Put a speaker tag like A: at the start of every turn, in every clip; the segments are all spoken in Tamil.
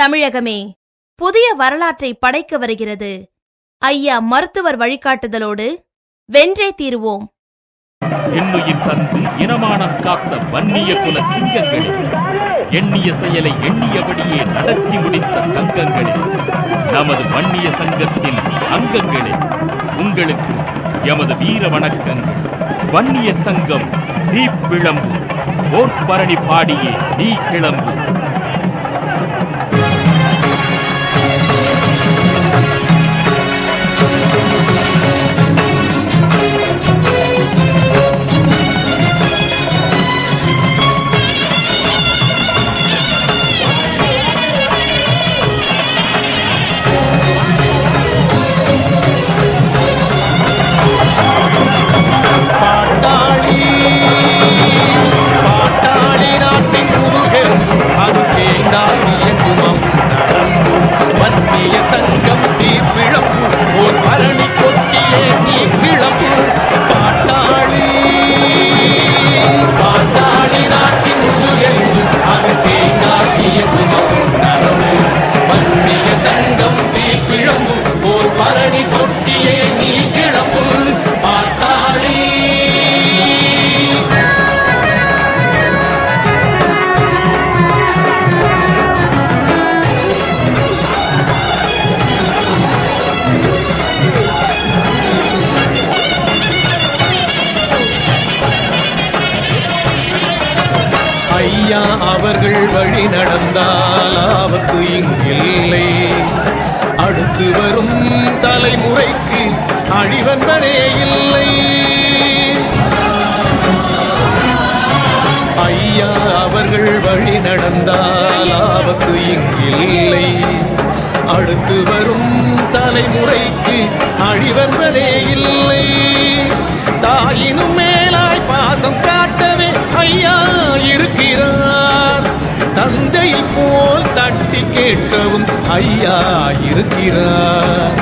A: தமிழகமே புதிய வரலாற்றை படைக்க வருகிறது. ஐயா மருத்துவர் வழிகாட்டுதலோடு வென்றே தீருவோம்.
B: எண்ணுயிர் தந்து இனமானம் காத்த வன்னிய குல சிங்கங்களே, எண்ணிய செயலை எண்ணியபடியே நடத்தி முடித்த தங்கங்களே, நமது வன்னிய சங்கத்தின் அங்கங்களே, உங்களுக்கு எமது வீர வணக்கங்கள். வன்னிய சங்கம் தீப்பிழம்பு, போர்ப்பரணி பாடியே நீ கிளம்பு.
C: ஐயா அவர்கள் வழி நடந்தால் ஆபத்து இங்கில்லை. அடுத்து வரும் தலைமுறைக்கு அழிவன்பதே இல்லை. ஐயா அவர்கள் வழி நடந்தால் ஆபத்து இங்கில்லை. அடுத்து வரும் தலைமுறைக்கு அழிவன்பதே இல்லை. தாயினும் மேலாய் பாசம் காட்டவே ஐயா இருக்கிறார். தந்தை போல் தட்டி கேட்கவும் ஐயா இருக்கிறார்.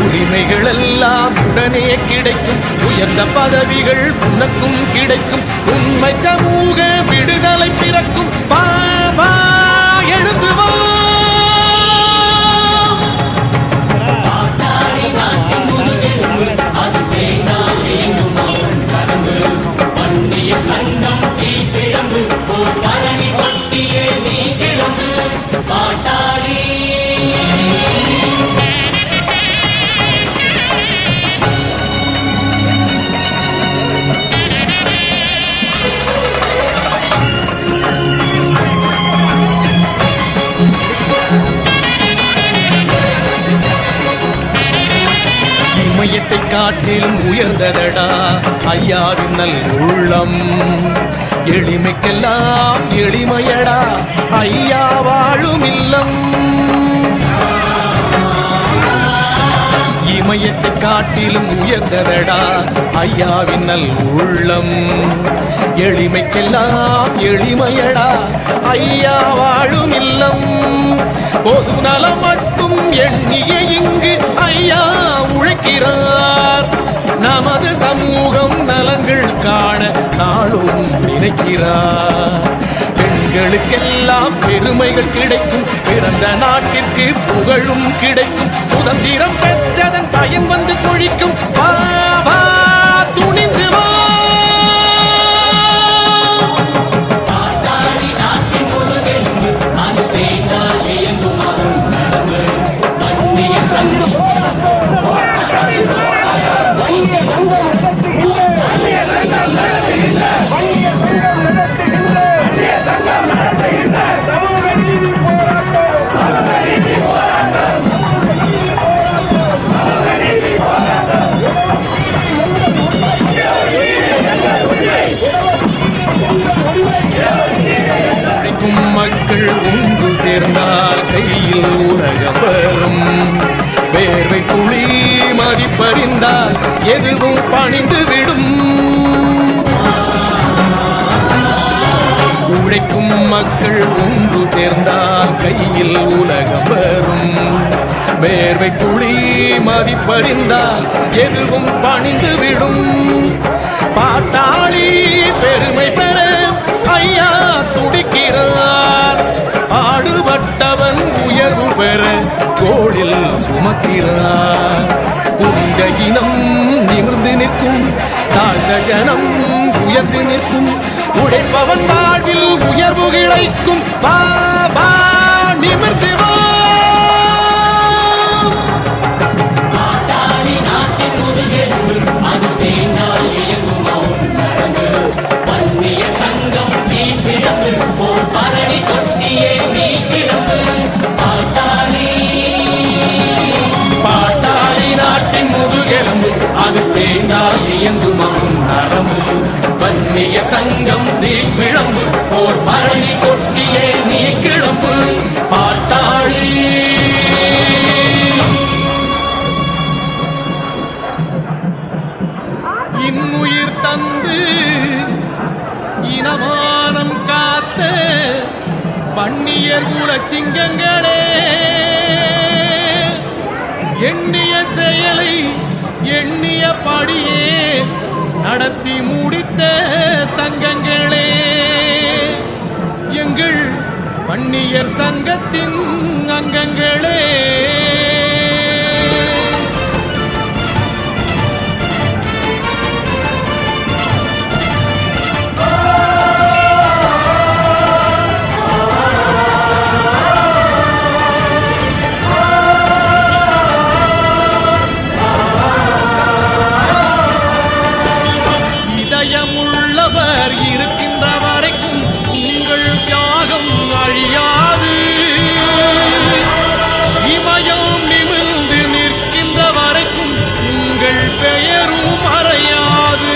C: உரிமைகள் எல்லாம் உடனே கிடைக்கும், உயர்ந்த பதவிகள் உனக்கும் கிடைக்கும், உண்மை சமூக விடுதலை பிறக்கும். பாபா எழுந்து வா. இமயத்தை காட்டிலும் உயர்ந்ததடா ஐயாவின் நல் உள்ளம். எளிமைக்கெல்லாம் எளிமையடா ஐயா வாழும் இல்லம். இமயத்தை காட்டிலும் உயர்ந்ததடா ஐயாவின் நல் உள்ளம். எளிமைக்கெல்லாம் எளிமையடா ஐயா வாழும் இல்லம். பொது நலம் மட்டும் எண்ணிய இங்கு ஐயா உழைக்கிறார். நமது சமூகம் நலன்கள் காண நாளும் நினைக்கிறார். பெண்களுக்கெல்லாம் பெருமைகள் கிடைக்கும், பிறந்த நாட்டிற்கு புகழும் கிடைக்கும். சுதந்திரம் பெற்றதன் பயன் வந்து கொழிக்கும். வா துணிந்து வா. மக்கள் ஒன்று சேர்ந்தால் கையில் உலகம் வரும். வேர்வை துளி மதிப்பறிந்தால் எதுவும் பணிந்து விடும். உழைக்கும் மக்கள் ஒன்று சேர்ந்தால் கையில் உலகம் வரும். வேர்வை துளி மதிப்பறிந்தால் எதுவும் பணிந்து விடும். பாட்டாளி பெருமை பெற ஐயா துடிக்கிறார். ஆடுபட்டவன் உயர் பெற தோளில் சுமக்கிறார். குனிந்த இனம் நிமிர்ந்து நிற்கும், தாழ்ந்த ஜனம் உயர்ந்து நிற்கும், உடைப்பவன் வாழ்வில் உயர்வு கிடைக்கும். வா வா நிமிர்ந்து வா. அது தேய்ந்தால் இயங்குமாம் நரம்பு, வன்னிய சங்கம் தீப்பிழம்பு, ஓர் பரணி கொட்டியே நீ கிளம்பு பாட்டாளி. இன்னுயிர் தந்து இனமானம் காத்த வன்னியர் குல சிங்கங்களே, எண்ணிய செயலை எண்ணிய படியே நடத்தி முடித்த தங்கங்களே, எங்கள் வன்னியர் சங்கத்தின் அங்கங்களே. இருக்கின்ற வரைக்கும் உங்கள் தியாகம் அழியாது, இமயம் நிமிர்ந்து நிற்கின்ற வரைக்கும் உங்கள் பெயரும் மறையாது.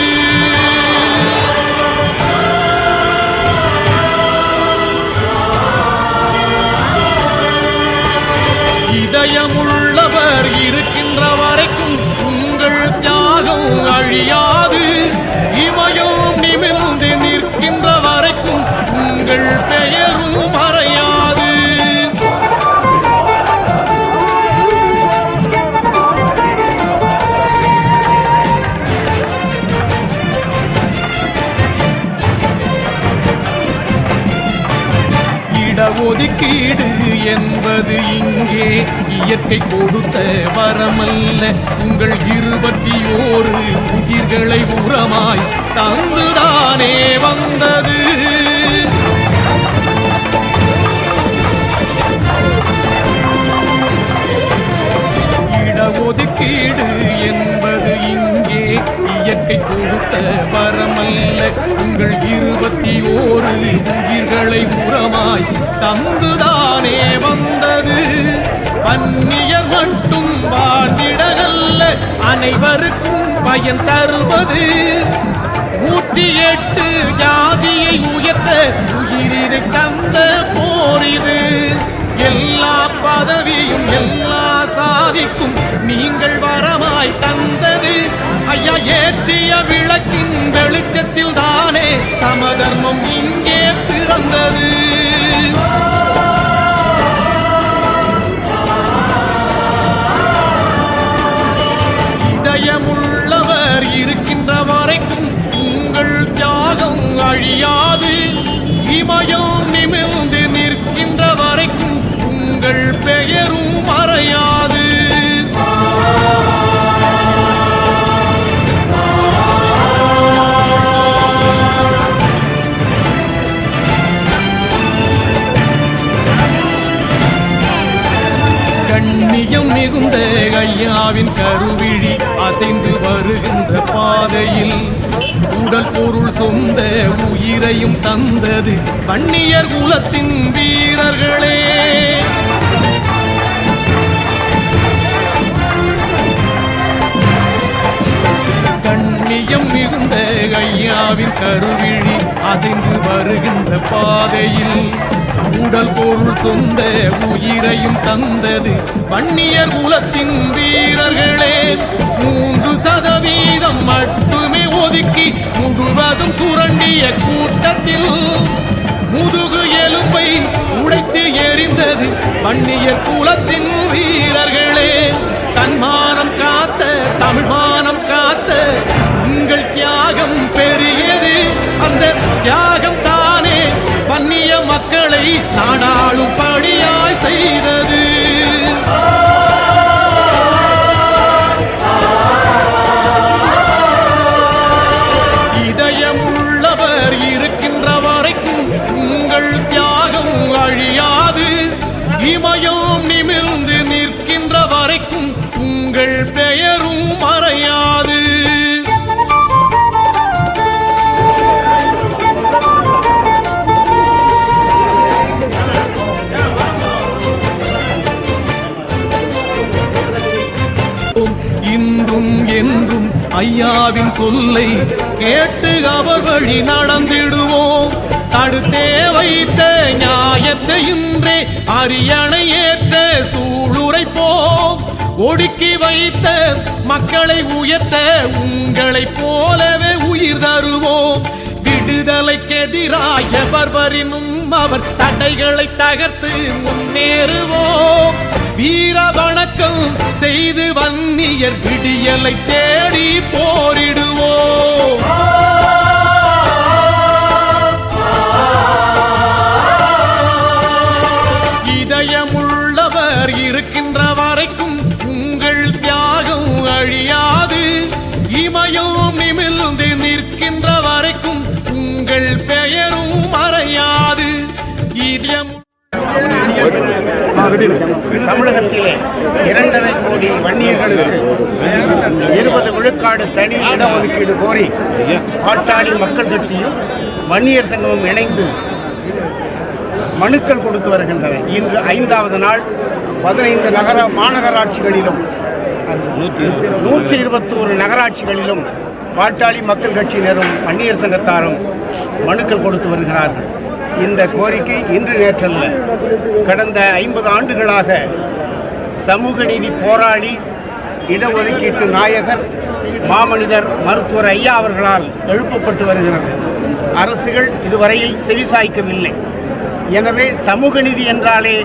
C: இதயமுள்ளவர் இருக்கின்ற வரைக்கும் உங்கள் தியாகம் அழியாது, இமயம் நிமிர்ந்து நிற்கின்ற வரைக்கும் உங்கள் பெயரும் மறையாது. இடஒதுக்கீடு என்பது இங்கே இயற்கை கொடுத்த வரமல்ல, உங்கள் 21 உயிர்களை உரமாய் தந்துதானே வந்தது. இடஒதுக்கீடு என்பது இங்கே இயற்கை கொடுத்த வரமல்ல, உங்கள் 21 உயிர்களை உரமாய் தந்துதானே வந்தது. வன்னியர் மட்டும் வாழ்ந்திடல்ல, அனைவருக்கும் பயன் தருவது. 108 ஜாதியை உயர்த்த உயிரிரு கந்த போரிது. எல்லா பதவியும் எல்லா சாதிக்கும் நீங்கள் வரமாய் தந்தது. ஐயா ஏற்றிய விளக்கின் வெளிச்சத்தில் தானே சமதர்மம் இங்கே பிறந்தது. இதயமுள்ளவர் இருக்கின்ற வரைக்கும் உங்கள் தியாகம் அழியாது, இமயம் நிமிர்ந்து நிற்கின்ற வரைக்கும் உங்கள் பெயரும் மறையாது. கண்ணியம் மிகுந்த ஐயாவின் கருவிழி அசைந்து வருகின்ற பாதையில் உடல் பொருள் சொந்த உயிரையும் தந்தது வன்னியர் குலத்தின் வீரர்களே. கண்ணியம் மிகுந்த ஐயாவின் கருவிழி அசைந்து வருகின்ற பாதையில் உடல் பொருள் சொந்த உயிரையும் தந்தது வன்னியர் குலத்தின் வீரர்களே. 3% மட்டுமே ஒதுக்கி முழுவதும் சுரண்டிய கூட்டத்தில் முதுகு எலும்பை உடைத்து எறிந்தது வன்னியர் குலத்தின் வீரர்களே. தன்மானம் காத்த தமிழ்மானம் காத்த உங்கள் தியாகம் பெரியது. அந்த தியாகம் தானே வன்னிய மக்களை நாடாளும் படியாய் செய்தது. இமயம் நிமிர்ந்து நிற்கின்ற வரைக்கும் உங்கள் பெயரும் மறையாது. இன்றும் என்றும் ஐயாவின் சொல்லை கேட்டு அவர் வழி நடந்திடுவோம். தடுத்தே வைத்த நியாயத்தை இன்றே அரியணை ஏற்ற சூளுரைப்போம். ஒடுக்கி வைத்த மக்களை உயர்த்த உங்களைப் போலவே உயிர் தருவோம். விடுதலைக்கெதிராக எவரினும் அவர் தடைகளை தகர்த்து முன்னேறுவோம். வீர வணக்கம் செய்து வன்னியர் விடியலை தேடி போரிடுவோம். இதயமுள்ளவர் இருக்கின்ற வரைக்கும் உங்கள் தியாகம் அழியாது. இமயம் நிமிர்ந்து நிற்கின்ற வரைக்கும் உங்கள் பெயரும் மறையாது.
D: தமிழகத்திலே 2.5 கோடி வன்னியர்களுக்கு 20 விழுக்காடு தனி இடஒதுக்கீடு கோரி பாட்டாளி மக்கள் கட்சியும் வன்னியர் சங்கமும் இணைந்து மனுக்கள் கொடுத்து வருகின்றன. இன்று 5வது நாள் 15 மாநகராட்சிகளிலும் 121 நகராட்சிகளிலும் பாட்டாளி மக்கள் கட்சியினரும் வன்னியர் சங்கத்தாரும் மனுக்கள் கொடுத்து வருகிறார்கள். இந்த கோரிக்கை இன்று நேற்றல்ல, கடந்த 50 ஆண்டுகளாக சமூக நீதி போராளி, இடஒதுக்கீட்டு நாயகர், மாமனிதர் மருத்துவர் ஐயா அவர்களால் எழுப்பப்பட்டு வருகிறது. அரசுகள் இதுவரையில் செவிசாய்க்கவில்லை. எனவே சமூக நீதி என்றாலே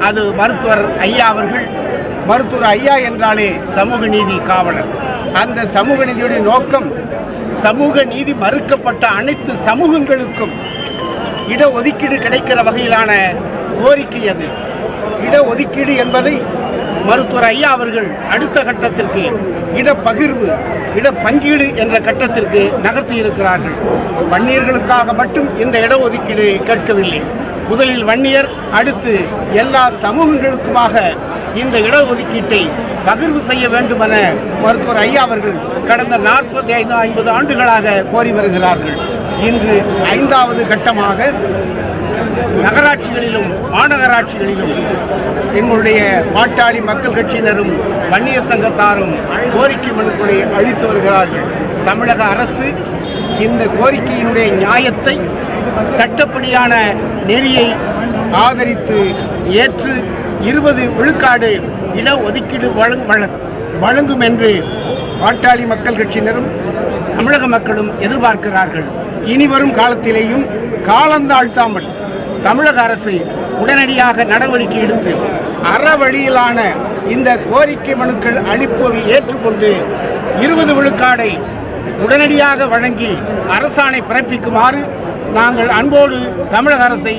D: அது மருத்துவர் ஐயா அவர்கள், மருத்துவர் ஐயா என்றாலே சமூக நீதி காவலர். அந்த சமூக நீதியுடைய நோக்கம் சமூக நீதி மறுக்கப்பட்ட அனைத்து சமூகங்களுக்கும் இடஒதுக்கீடு கிடைக்கிற வகையிலான கோரிக்கை. அது இடஒதுக்கீடு என்பதை மருத்துவர் ஐயா அவர்கள் அடுத்த கட்டத்திற்கு இடப்பகிர்வு, இடப்பங்கீடு என்ற கட்டத்திற்கு நகர்த்தி இருக்கிறார்கள். வன்னியர்களுக்காக மட்டும் இந்த இடஒதுக்கீடு கேட்கவில்லை. முதலில் வன்னியர், அடுத்து எல்லா சமூகங்களுக்குமாக இந்த இடஒதுக்கீட்டை பகிர்வு செய்ய வேண்டும் என மருத்துவர் ஐயா அவர்கள் கடந்த 45-50 ஆண்டுகளாக கோரி வருகிறார்கள். இன்று 5வது கட்டமாக நகராட்சிகளிலும் மாநகராட்சிகளிலும் எங்களுடைய பாட்டாளி மக்கள் கட்சியினரும் வன்னியர் சங்கத்தாரும் கோரிக்கை மனுக்களை அளித்து வருகிறார்கள். தமிழக அரசு இந்த கோரிக்கையினுடைய நியாயத்தை, சட்டப்படியான நெறியை ஆதரித்து ஏற்று 20 விழுக்காடு இடஒதுக்கீடு வழங்கும் என்று பாட்டாளி மக்கள் கட்சியினரும் தமிழக மக்களும் எதிர்பார்க்கிறார்கள். இனிவரும் காலத்திலேயும் காலந்தாழ்த்தாமல் தமிழக அரசு உடனடியாக நடவடிக்கை எடுத்து அறவழியிலான இந்த கோரிக்கை மனுக்கள் அளிப்பதை ஏற்றுக்கொண்டு 20 விழுக்காடை உடனடியாக வழங்கி அரசாணை பிறப்பிக்குமாறு நாங்கள் அன்போடு தமிழக அரசை